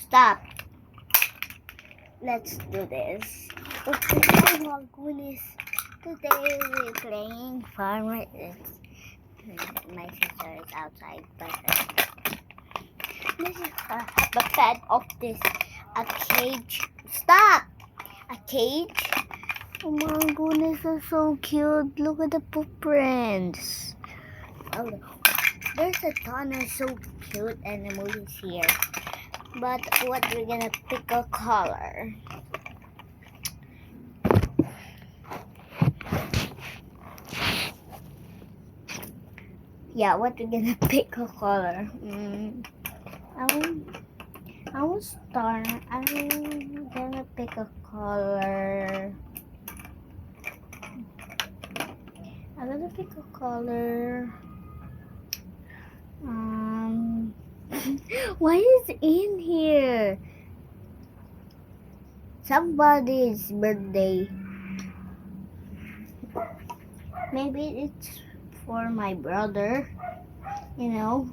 Stop. Let's do this. Okay, oh my goodness. Today we're playing farmer. My sister is outside, but this is the pet of this. A cage. Stop! A cage? Oh my goodness, that's so cute. Look at the footprints. Oh, there's a ton of so cute animals here. But what we're gonna pick a color. Yeah, what we're gonna pick a color. I will start. I'm gonna pick a color. I'm gonna pick a color. What is in here? Somebody's birthday. Maybe it's for my brother. You know,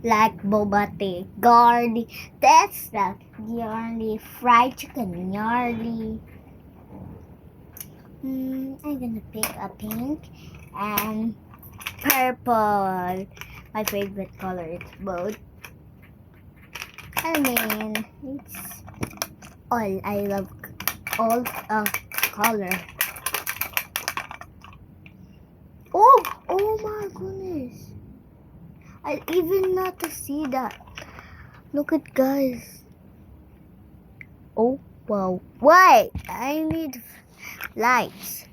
like Boba Tea, Gardy. That's the Yardy fried chicken Yardy. I'm gonna pick a pink and purple. My favorite color is both. I mean, it's all. I love all color. Oh my goodness! I even not to see that. Look at guys. Oh wow! Wait! I need lights.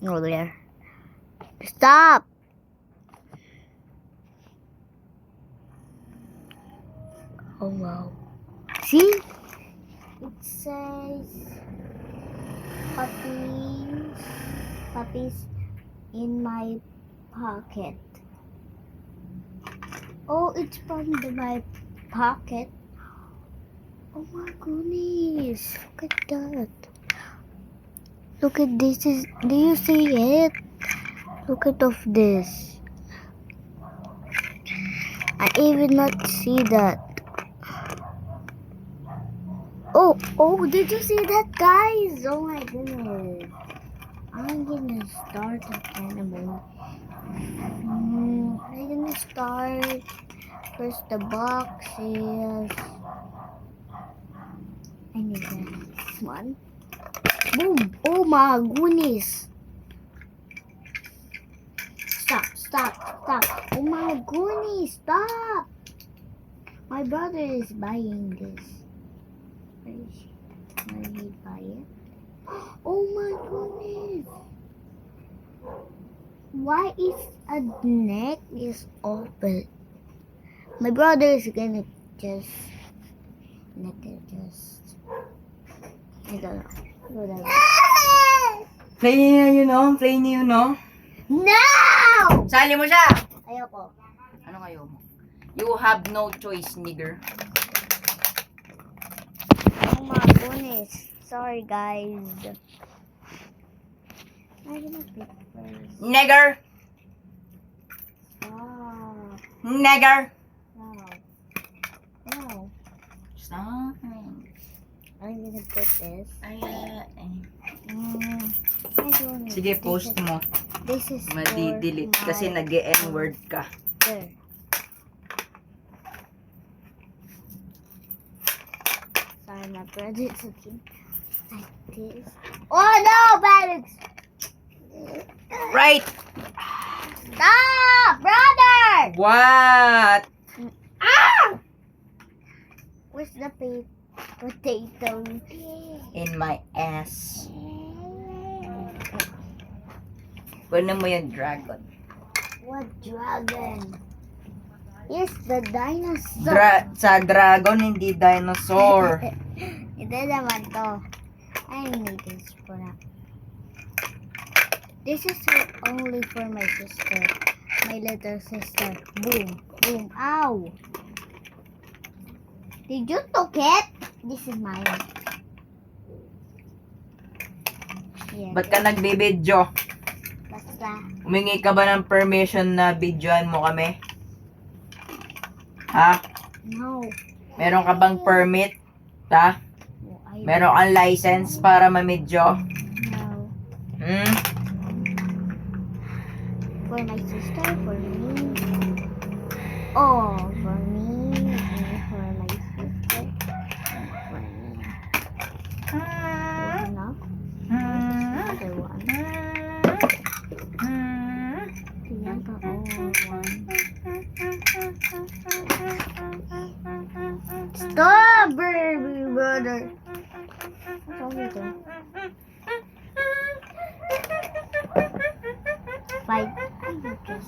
Over there. Stop! Oh wow. See? It says puppies in my pocket. Oh, it's from my pocket. Oh my goodness. Look at that. Look at this. Do you see it? Look at this. I even not see that. Oh, did you see that, guys? Oh my goodness. I'm gonna start an animal. I'm gonna start. First the box is. I need this one. Boom! Oh my goodness. Stop. Oh my goodness, stop. My brother is buying this. Where did he buy it? Oh my goodness. Why is a neck is open? My brother is gonna just I don't know. Play niya yun, no? No! Sali mo siya! Ayoko. Ano kayo mo? You have no choice, nigger. Oh my goodness. Sorry, guys. I'm gonna pick first. Nigger! Stop. Nigger! No. Stop. I'm gonna put this. I don't know. Sige, post mo. This is Madi-delete kasi nag-e-n-word ka. There. Sorry, my brother is looking like this. Oh no, Felix! Right! Stop, brother! What? Ah! Where's the potato? In my ass. Kunin mo yung dragon. What dragon? Yes, the dinosaur. Sa dragon, hindi dinosaur. Ito naman to. I need this for that. This is only for my sister. My little sister. Boom. Boom. Ow. Did you took it? This is mine. Yeah. Ba't ka nagbibidyo? Basta. Humingi ka ba ng permission na videoan mo kami? Ha? No. Meron ka bang permit? Ta? Oh, I Meron kang license para mamedyo? know. Hmm? For my sister, for me. Oh, for me, and for my sister, and for me. There's enough. Another one. Bianca, one. Stop, baby brother. What's wrong with you? 5. And this.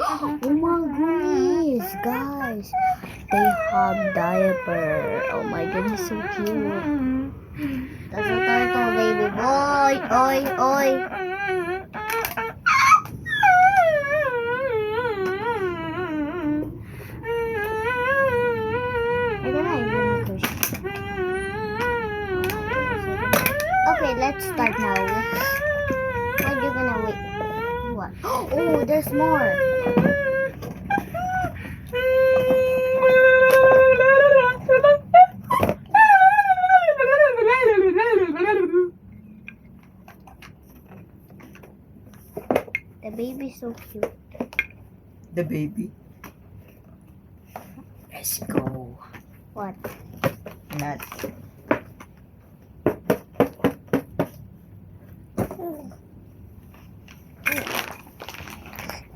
Oh my goodness, guys. They have diaper. Oh my goodness, so cute. That's a turtle, baby boy. Oi, oi. I don't know, I'm gonna push. Okay, let's start now. What are you gonna wait? What? Oh, there's more. The baby's so cute. The baby. Let's go. What? Not.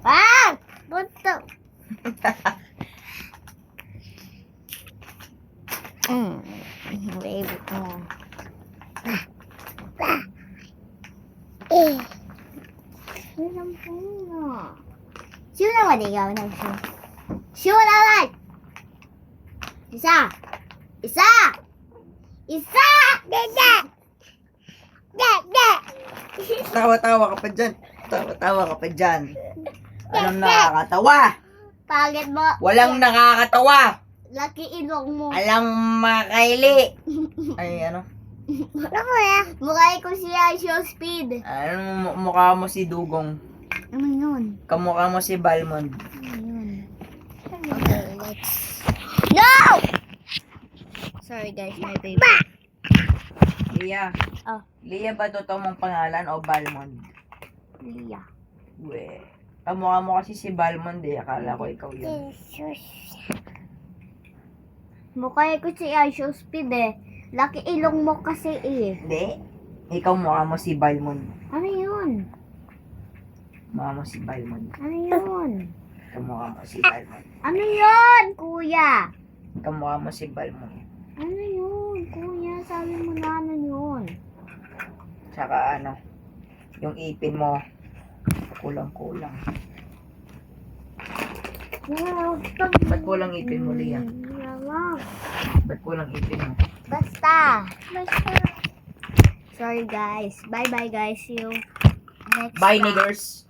Ah! What the? Baby. Sino naman ikaw ng shoe? Shoe naman! Isa! Isa! Isa! Dada! Dada! Tawa-tawa ka pa dyan. Tawa-tawa ka pa dyan. Anong nakakatawa? Pagod mo. Walang nakakatawa. Laki ilong mo. Alang makaili. Ay, ano? Ano ya? Mukha ko siya show speed. Ano mukha mo si Dugong? Ano yun? Kamukha mo si Balmond. Ano yun? Okay, let's... No! Sorry guys, my baby. Lia. Oh. Lia ba totoo mong pangalan o Balmond? Lia. We. Kamukha mo kasi si Balmond eh. Akala ko ikaw yun. Mukha ko siya show speed eh. Laki ilong mo kasi eh. Hindi. Ikaw mukha mo si Balmond. Ano yun? Mukha mo si Balmond. Ano yun? Kamukha mo si Balmond. Ano yun, kuya? Kamukha mo si Balmond. Ano yun, kuya? Sabi mo na ano yun? Tsaka ano, yung ipin mo, kulang-kulang. Ba't kulang ipin mo, Lia? Ba't kulang ipin mo? Basta. Sorry guys. Bye-bye guys. See you next Bye, time. niggers.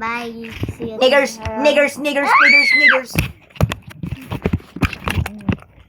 Bye. See you Niggers, tomorrow. niggers, niggers, niggers, niggers.